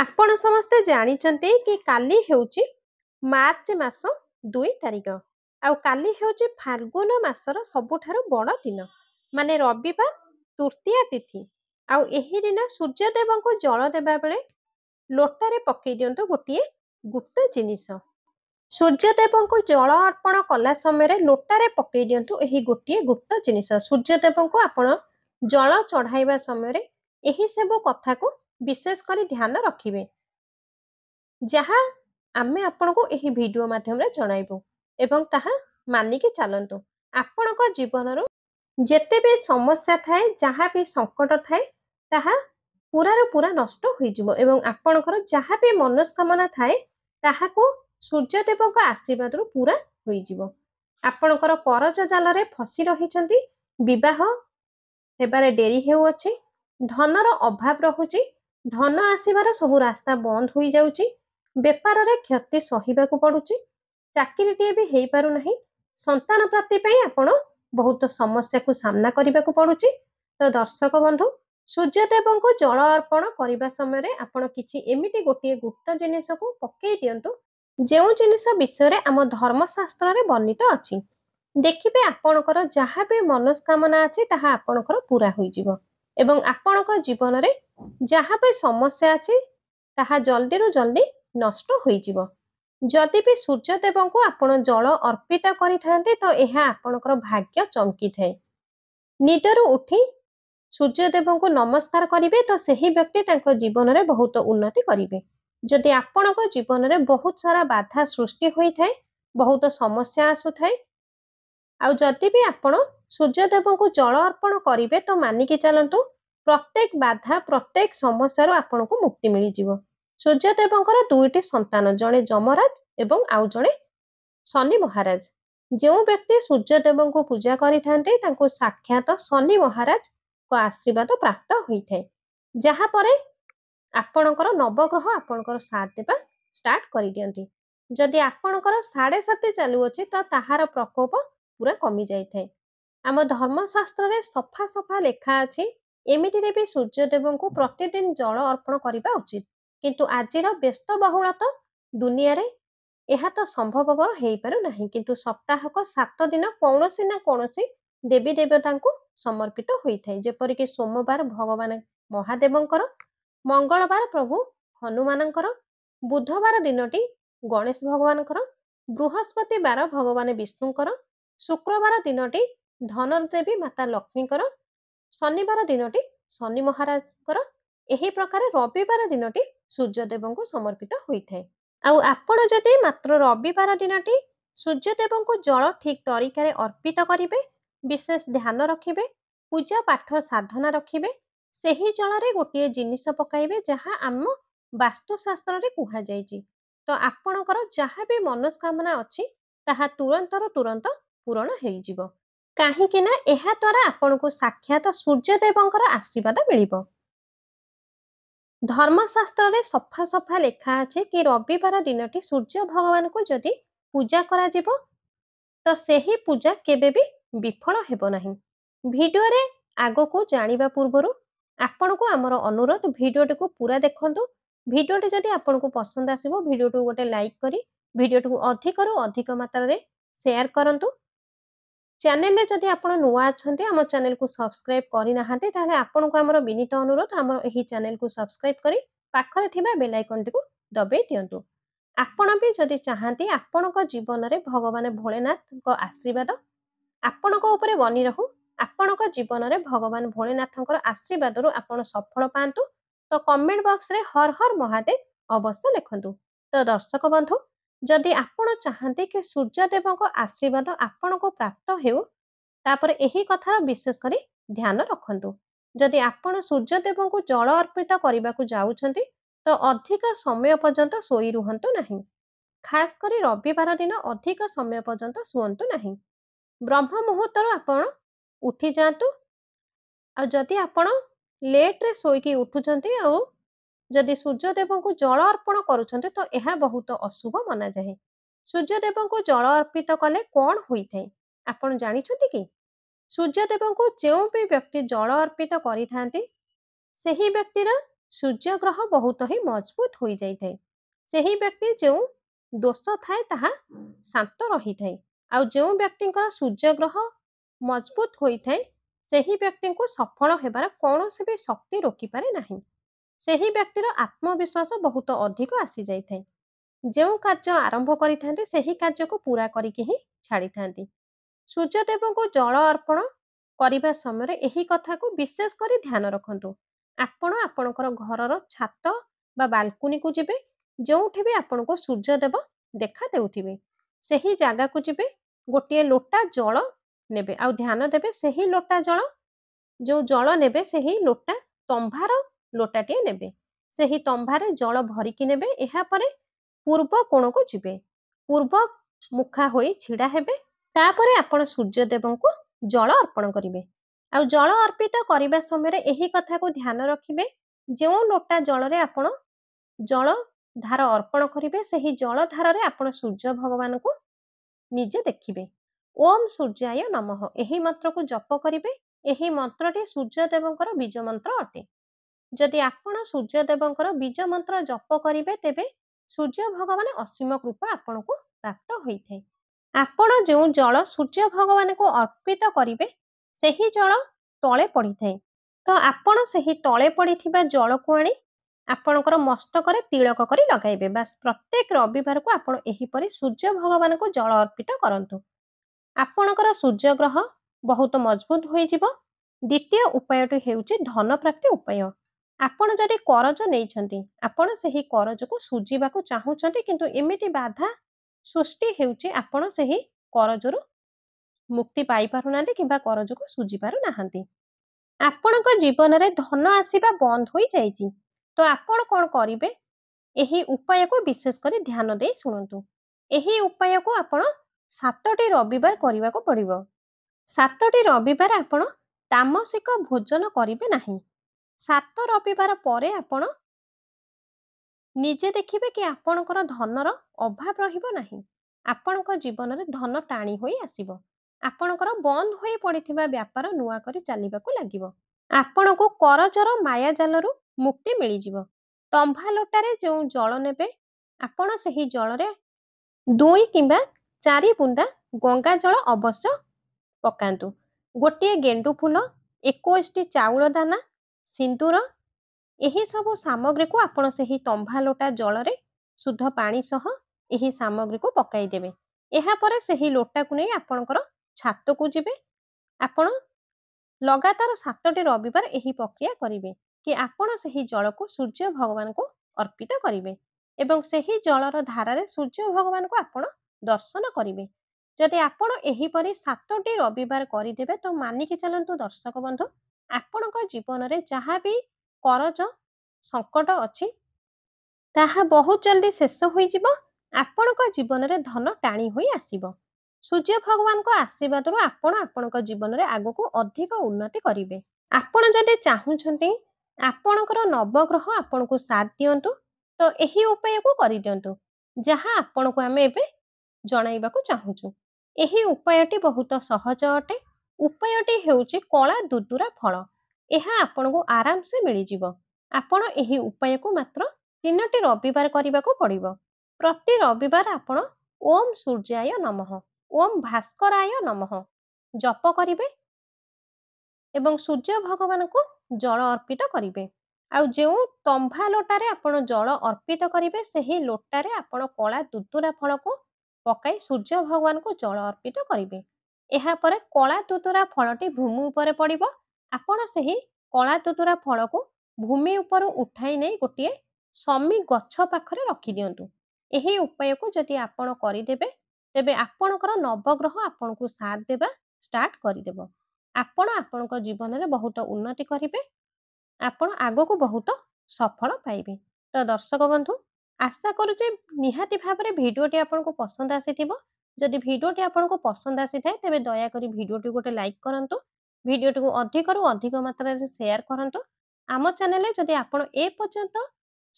आपण समस्ते जानिचंती कि काली हेउची मार्च मास 2 तारिख आउ काली हेउची फाल्गुन मासर सबुठारु बड़ दिन माने रविवार तृतीया तिथि आउ एही दिन सूर्यदेवଙ୍କୁ जल देबा बेले लोटारे पकई दियंतु गोटिए गुप्त जिनिस सूर्यदेवଙ୍କୁ जल अर्पण कला समय लोटारे पकई दियंतु एही गोटिए गुप्त जिनिस सूर्यदेवଙ୍କୁ आपण जल चढ़ाइबा समय एही सब कथा को विशेष करी ध्यान रखिबे जहा आमे आपनको एही वीडियो माध्यम रे जणाइबो एवं ताहा मानिके चलंतु आपनको जीवनरो जेते भी समस्या थाए जहा भी संकट थाए ताहा पूरा रो पूरा नष्ट होई जिवो एवं आपनकर जहा भी मनस्कामना थाए ताहा को सूर्यदेवक आशीर्वाद रो पूरा होई जिवो आपनकर करज जाल रे फसी रहिचंती विवाह हेबारे डेरी हेउ अछि धनर अभाव रहुची धन आसीबार सब रास्ता बंद होई जाउची बेपार रे क्षति सहिबाकू पडुची चाकरीटिए भी हेई पारु नाही संतान प्राप्ति पई आपण बहुत समस्या को सामना करबाकू पडुची तो दर्शक बंधु सूर्यदेवଙ୍କୁ जल अर्पण करबा समय रे आपण किछि एमिति गोटिए गुप्त जिनिस को पकई दियंतु जेउ जिनिस विषय रे आम धर्मशास्त्र रे वर्णित अछि देखिबे आपणकर जहा भी मनस्कामना अछि ताहा आपणकर पूरा होई जिवो एवं आपणकर जीवन रे जहा भी समस्या अछि ताहा जल्दी रु जल्दी नष्ट होई जिवो जदि भी सूर्यदेवଙ୍କୁ आपण जल अर्पित करिथांते तो एहा आपणकर भाग्य चमकी थाए निदरु उठी सूर्यदेवଙ୍କୁ नमस्कार करिवे तो सही व्यक्ति तांको जीवन रे बहुत उन्नति करिवे जदि आपणको जीवन रे बहुत सारा बाधा सृष्टि होई थाए बहुत समस्या आसु थाए आ जदि भी आपण सूर्यदेवଙ୍କୁ जल अर्पण करिवे तो मानिके चलंतु प्रत्येक बाधा प्रत्येक समस्या रो आपणको मुक्ति मिली जिवो सूर्यदेवଙ୍କର दुईटी संतान जणे जमराज एवं आउ जणे शनि महाराज जो व्यक्ति सूर्यदेवଙ୍କୁ पूजा करिथांते तांको साक्षात शनि महाराज को आशीर्वाद प्राप्त होई थाए जहा परे आपणकर नवग्रह आपणकर साथ देबा स्टार्ट करि दियंती जदि आपणकर 7.5 चालू अछि तो ताहार प्रकोप पूरा कमी जाई थाए आम धर्मशास्त्र रे सफा सफा लेखा अछि एमिति रे भी सूर्यदेवଙ୍କୁ प्रतिदिन जल अर्पण करिबा उचित किंतु आजिर व्यस्त बहुलता दुनिया रे एहा तो संभवपर हेई पारु नाही किंतु सप्ताहक 7 दिन कौनसी ना कौनसी देवी देवतांकु समर्पित होई थाए जेपरि कि सोमवार भगवान महादेवंकर मंगलवार प्रभु हनुमानंकर बुधवार दिनटी गणेश भगवानकर बृहस्पतिवार भगवान विष्णुकर शुक्रवार दिनटी धनदेवी माता लक्ष्मीकर शनिवार दिनटी शनि महाराजकर एही प्रकार रविवार दिनटी सूर्यदेवଙ୍କୁ समर्पित होई थाए आउ आपण जदि मात्र रविवार दिनटी सूर्यदेवଙ୍କୁ जल ठीक तरीका रे अर्पित करिवे विशेष ध्यान रखिबे पूजा पाठ साधना रखिबे सेही जल रे गोटिए जिनिस पकाइबे जहा आम वास्तुशास्त्र रे कुहा जायछि तो आपणकर जहा भी मनस्कामना अछि ताहा तुरंत पूर्ण हेई जिवो काहेकि ना एहा द्वारा आपनको साक्षात सूर्यदेवଙ୍କର आशीर्वाद मिलिबो धर्मशास्त्र रे सफा सफा लेखा अछि कि रविवार दिनटी सूर्य भगवान को जदि पूजा करा जिवो तो सेही पूजा केबे भी विफल हेबो नाही वीडियो रे आगो को जानिबा पूर्वरु आपनको हमर अनुरोध वीडियोटी को पूरा देखंतु वीडियोटी जदि आपनको पसंद आसीबो वीडियोटी गोटे लाइक करी वीडियोटी को अधिक रु अधिक मात्रा रे शेयर करंतु चैनल रे जदि आपण नुआ अछंती हम चैनल को सब्सक्राइब करि नाहंती ताले आपनको हमर विनीत अनुरोध हमर एही चैनल को सब्सक्राइब करी पाखरे थिबा बेल आइकन टी को दबे दियंतु आपण भी जदि चाहंती आपनको जीवन रे भगवान भोलेनाथ को आशीर्वाद आपनको ऊपर बनी रहू आपनको जीवन रे भगवान भोलेनाथଙ୍କର आशीर्वाद रु आपण सफल पांतु तो कमेंट बॉक्स रे हर हर महादेव अवश्य लिखंतु तो दर्शक बंधु जदि आपण चाहंती कि सूर्यदेवଙ୍କ आशीर्वाद आपनको प्राप्त हेउ तापर एही कथा विशेष करी ध्यान रखंतु जदि आपण सूर्यदेवଙ୍କୁ जल अर्पित करिबाकू जाउछंती तो अधिक समय पर्यंत सोई रुहंतु नाही खास करी रविवार दिन अधिक समय पर्यंत सुअंतु नाही ब्रह्म मुहूर्त आपण उठी जातु आ जदि आपण लेट रे सोईकी उठुचंती आ जदि सूर्यदेवଙ୍କୁ जल अर्पण करूछंती तो एहा बहुत अशुभ माना जाए सूर्यदेवଙ୍କୁ जल अर्पित कले कौन होई थाए आपण जानिछंती कि सूर्यदेवଙ୍କୁ जेउ भी व्यक्ति जल अर्पित करिथांती सेही व्यक्तिर ସୂର୍ଯ୍ୟ ଗ୍ରହ ବହୁତ ହିଁ ମଜବୁତ ହୋଇଯାଇଥାଏ। ସେହି ବ୍ୟକ୍ତି ଯେଉଁ ଦୋଷ ଥାଏ ତାହା ଶାନ୍ତ ରହିଥାଏ। ଆଉ ଯେଉଁ ବ୍ୟକ୍ତିଙ୍କର ସୂର୍ଯ୍ୟ ଗ୍ରହ ମଜବୁତ ହୋଇଥାଏ ସେହି ବ୍ୟକ୍ତିଙ୍କୁ ସଫଳ ହେବାର କୌଣସି ବି ଶକ୍ତି ରୋକିପାରେ ନାହିଁ। ସେହି ବ୍ୟକ୍ତିର ଆତ୍ମବିଶ୍ୱାସ ବହୁତ ଅଧିକ ଆସିଯାଇଥାଏ। ଯେଉଁ କାର୍ଯ୍ୟ ଆରମ୍ଭ କରିଥାନ୍ତି ସେହି କାର୍ଯ୍ୟକୁ ପୁରା କରିକି ହିଁ ଛାଡ଼ିଥାନ୍ତି। ସୂର୍ଯ୍ୟଦେବଙ୍କୁ ଜଳ ଅର୍ପଣ କରିବା ସମୟରେ ଏହି କଥାକୁ ବିଶେଷ କରି ଧ୍ୟାନ ରଖନ୍ତୁ। ଆପଣ ଆପଣଙ୍କର ଘରର ଛାତ ବା ବାଲକୁନିକୁ ଯିବେ, ଯେଉଁଠି ବି ଆପଣଙ୍କୁ ସୂର୍ଯ୍ୟଦେବ ଦେଖା ଦେଉଥିବେ ସେହି ଜାଗାକୁ ଯିବେ, ଗୋଟିଏ ଲୋଟା ଜଳ ନେବେ ଆଉ ଧ୍ୟାନ ଦେବେ ସେହି ଲୋଟା ଜଳ, ଯେଉଁ ଜଳ ନେବେ ସେହି ଲୋଟା ତମ୍ଭାର ଲୋଟାଟିଏ ନେବେ। ସେହି ତମ୍ଭାରେ ଜଳ ଭରିକି ନେବେ। ଏହାପରେ ପୂର୍ବ କୋଣକୁ ଯିବେ, ପୂର୍ବ ମୁଖା ହୋଇ ଛିଡ଼ା ହେବେ। ତାପରେ ଆପଣ ସୂର୍ଯ୍ୟଦେବଙ୍କୁ ଜଳ ଅର୍ପଣ କରିବେ। ଆଉ ଜଳ ଅର୍ପିତ କରିବା ସମୟରେ ଏହି କଥାକୁ ଧ୍ୟାନ ରଖିବେ, ଯେଉଁ ଲୋଟା ଜଳରେ ଆପଣ ଜଳ ଧାର ଅର୍ପଣ କରିବେ ସେହି ଜଳ ଧାରରେ ଆପଣ ସୂର୍ଯ୍ୟ ଭଗବାନଙ୍କୁ ନିଜେ ଦେଖିବେ। ଓମ୍ ସୂର୍ଯ୍ୟାୟ ନମଃ ଏହି ମନ୍ତ୍ରକୁ ଜପ କରିବେ। ଏହି ମନ୍ତ୍ରଟି ସୂର୍ଯ୍ୟଦେବଙ୍କର ବୀଜ ମନ୍ତ୍ର ଅଟେ। ଯଦି ଆପଣ ସୂର୍ଯ୍ୟଦେବଙ୍କର ବୀଜ ମନ୍ତ୍ର ଜପ କରିବେ ତେବେ ସୂର୍ଯ୍ୟ ଭଗବାନ ଅସୀମ କୃପା ଆପଣଙ୍କୁ ପ୍ରାପ୍ତ ହୋଇଥାଏ। ଆପଣ ଯେଉଁ ଜଳ ସୂର୍ଯ୍ୟ ଭଗବାନଙ୍କୁ ଅର୍ପିତ କରିବେ ସେହି ଜଳ ତଳେ ପଡ଼ିଥାଏ। ତ ଆପଣ ସେହି ତଳେ ପଡ଼ିଥିବା ଜଳକୁ ଆଣି ଆପଣଙ୍କର ମସ୍ତକରେ ତିଳକ କରି ଲଗାଇବେ। ବାସ୍ ପ୍ରତ୍ୟେକ ରବିବାରକୁ ଆପଣ ଏହିପରି ସୂର୍ଯ୍ୟ ଭଗବାନଙ୍କୁ ଜଳ ଅର୍ପିତ କରନ୍ତୁ। ଆପଣଙ୍କର ସୂର୍ଯ୍ୟ ଗ୍ରହ ବହୁତ ମଜବୁତ ହୋଇଯିବ। ଦ୍ୱିତୀୟ ଉପାୟଟି ହେଉଛି ଧନ ପ୍ରାପ୍ତି ଉପାୟ। ଆପଣ ଯଦି କରଜ ନେଇଛନ୍ତି, ଆପଣ ସେହି କରଜକୁ ସୁଝିବାକୁ ଚାହୁଁଛନ୍ତି କିନ୍ତୁ ଏମିତି ବାଧା ସୃଷ୍ଟି ହେଉଛି ଆପଣ ସେହି କରଜରୁ ମୁକ୍ତି ପାଇପାରୁନାହାନ୍ତି କିମ୍ବା କରଜକୁ ସୁଝି ପାରୁନାହାନ୍ତି। ଆପଣଙ୍କ ଜୀବନରେ ଧନ ଆସିବା ବନ୍ଦ ହୋଇଯାଇଛି, ତ ଆପଣ କ'ଣ କରିବେ? ଏହି ଉପାୟକୁ ବିଶେଷ କରି ଧ୍ୟାନ ଦେଇ ଶୁଣନ୍ତୁ। ଏହି ଉପାୟକୁ ଆପଣ 7ଟି ରବିବାର କରିବାକୁ ପଡ଼ିବ। 7ଟି ରବିବାର ଆପଣ ତାମସିକ ଭୋଜନ କରିବେ ନାହିଁ। 7 ରବିବାର ପରେ ଆପଣ ନିଜେ ଦେଖିବେ କି ଆପଣଙ୍କର ଧନର ଅଭାବ ରହିବ ନାହିଁ। ଆପଣଙ୍କ ଜୀବନରେ ଧନ ଟାଣି ହୋଇ ଆସିବ। ଆପଣଙ୍କର ବନ୍ଦ ହୋଇ ପଡ଼ିଥିବା ବ୍ୟାପାର ନୂଆ କରି ଚାଲିବାକୁ ଲାଗିବ। ଆପଣଙ୍କୁ କରଜର ମାୟାଜାଲରୁ ମୁକ୍ତି ମିଳିଯିବ। ତମ୍ଭା ଲୋଟାରେ ଯେଉଁ ଜଳ ନେବେ, ଆପଣ ସେହି ଜଳରେ 2 କିମ୍ବା 4 ବୁନ୍ଦା ଗଙ୍ଗା ଜଳ ଅବଶ୍ୟ ପକାନ୍ତୁ। ଗୋଟିଏ ଗେଣ୍ଡୁ ଫୁଲ, 21ଟି ଚାଉଳ ଦାନା, ସିନ୍ଦୁର, ଏହି ସବୁ ସାମଗ୍ରୀକୁ ଆପଣ ସେହି ତମ୍ଭା ଲୋଟା ଜଳରେ ଶୁଦ୍ଧ ପାଣି ସହ ଏହି ସାମଗ୍ରୀକୁ ପକାଇ ଦେବେ। ଏହାପରେ ସେହି ଲୋଟାକୁ ନେଇ ଆପଣଙ୍କର ଛାତକୁ ଯିବେ। ଆପଣ ଲଗାତାର 7ଟି ରବିବାର ଏହି ପ୍ରକ୍ରିୟା କରିବେ କି ଆପଣ ସେହି ଜଳକୁ ସୂର୍ଯ୍ୟ ଭଗବାନଙ୍କୁ ଅର୍ପିତ କରିବେ ଏବଂ ସେହି ଜଳର ଧାରାରେ ସୂର୍ଯ୍ୟ ଭଗବାନଙ୍କୁ ଆପଣ ଦର୍ଶନ କରିବେ। ଯଦି ଆପଣ ଏହିପରି 7ଟି ରବିବାର କରିଦେବେ ତ ମାନିକି ଚାଲନ୍ତୁ ଦର୍ଶକ ବନ୍ଧୁ, ଆପଣଙ୍କ ଜୀବନରେ ଯାହା ବି କରଜ ସଙ୍କଟ ଅଛି ତାହା ବହୁତ ଜଲ୍ଦି ଶେଷ ହୋଇଯିବ। ଆପଣଙ୍କ ଜୀବନରେ ଧନ ଟାଣି ହୋଇ ଆସିବ। ସୂର୍ଯ୍ୟ ଭଗବାନଙ୍କ ଆଶୀର୍ବାଦରୁ ଆପଣ ଆପଣଙ୍କ ଜୀବନରେ ଆଗକୁ ଅଧିକ ଉନ୍ନତି କରିବେ। ଆପଣ ଯଦି ଚାହୁଁଛନ୍ତି ଆପଣଙ୍କର ନବଗ୍ରହ ଆପଣଙ୍କୁ ସାଥ ଦିଅନ୍ତୁ ତ ଏହି ଉପାୟକୁ କରିଦିଅନ୍ତୁ, ଯାହା ଆପଣଙ୍କୁ ଆମେ ଏବେ ଜଣାଇବାକୁ ଚାହୁଁଛୁ। ଏହି ଉପାୟଟି ବହୁତ ସହଜ ଅଟେ। ଉପାୟଟି ହେଉଛି କଳା ଦୁଦୁରା ଫଳ। ଏହା ଆପଣଙ୍କୁ ଆରାମସେ ମିଳିଯିବ। ଆପଣ ଏହି ଉପାୟକୁ ମାତ୍ର 3ଟି ରବିବାର କରିବାକୁ ପଡ଼ିବ। ପ୍ରତି ରବିବାର ଆପଣ ଓମ୍ ସୂର୍ଯ୍ୟାୟ ନମଃ, ଓମ୍ ଭାସ୍କରାୟ ନମଃ ଜପ କରିବେ ଏବଂ ସୂର୍ଯ୍ୟ ଭଗବାନଙ୍କୁ ଜଳ ଅର୍ପିତ କରିବେ। ଆଉ ଯେଉଁ ତମ୍ଭା ଲୋଟାରେ ଆପଣ ଜଳ ଅର୍ପିତ କରିବେ ସେହି ଲୋଟାରେ ଆପଣ କଳା ଦୁଦୁରା ଫଳକୁ ପକାଇ ସୂର୍ଯ୍ୟ ଭଗବାନଙ୍କୁ ଜଳ ଅର୍ପିତ କରିବେ। ଏହାପରେ କଳା ଦୁଦୁରା ଫଳଟି ଭୂମି ଉପରେ ପଡ଼ିବ। ଆପଣ ସେହି କଳା ଦୁଦୁରା ଫଳକୁ ଭୂମି ଉପରୁ ଉଠାଇ ନେଇ ଗୋଟିଏ ଶମି ଗଛ ପାଖରେ ରଖିଦିଅନ୍ତୁ। ଏହି ଉପାୟକୁ ଯଦି ଆପଣ କରିଦେବେ ତେବେ ଆପଣଙ୍କର ନବଗ୍ରହ ଆପଣଙ୍କୁ ସାଥ ଦେବା ଷ୍ଟାର୍ଟ କରିଦେବ। ଆପଣ ଆପଣଙ୍କ ଜୀବନରେ ବହୁତ ଉନ୍ନତି କରିବେ। ଆପଣ ଆଗକୁ ବହୁତ ସଫଳ ପାଇବେ। ତ ଦର୍ଶକ ବନ୍ଧୁ, ଆଶା କରୁଛି ନିହାତି ଭାବରେ ଭିଡ଼ିଓଟି ଆପଣଙ୍କୁ ପସନ୍ଦ ଆସିଥିବ। ଯଦି ଭିଡ଼ିଓଟି ଆପଣଙ୍କୁ ପସନ୍ଦ ଆସିଥାଏ ତେବେ ଦୟାକରି ଭିଡ଼ିଓଟି ଗୋଟେ ଲାଇକ୍ କରନ୍ତୁ। ଭିଡ଼ିଓଟିକୁ ଅଧିକରୁ ଅଧିକ ମାତ୍ରାରେ ସେୟାର କରନ୍ତୁ। ଆମ ଚ୍ୟାନେଲରେ ଯଦି ଆପଣ ଏପର୍ଯ୍ୟନ୍ତ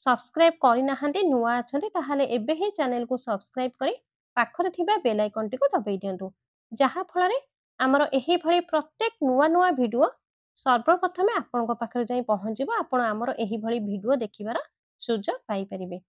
ସବସ୍କ୍ରାଇବ୍ କରିନାହାନ୍ତି, ନୂଆ ଅଛନ୍ତି, ତାହେଲେ ଏବେ ହିଁ ଚ୍ୟାନେଲକୁ ସବସ୍କ୍ରାଇବ୍ କରି ପାଖରେ ଥିବା ବେଲ୍ ଆଇକନଟିକୁ ଦବାଇ ଦିଅନ୍ତୁ। ଯାହାଫଳରେ ଆମର ଏହିଭଳି ପ୍ରତ୍ୟେକ ନୂଆ ନୂଆ ଭିଡ଼ିଓ ସର୍ବପ୍ରଥମେ ଆପଣଙ୍କ ପାଖରେ ଯାଇ ପହଞ୍ଚିବ। ଆପଣ ଆମର ଏହିଭଳି ଭିଡ଼ିଓ ଦେଖିବାର ସୁଯୋଗ ପାଇପାରିବେ।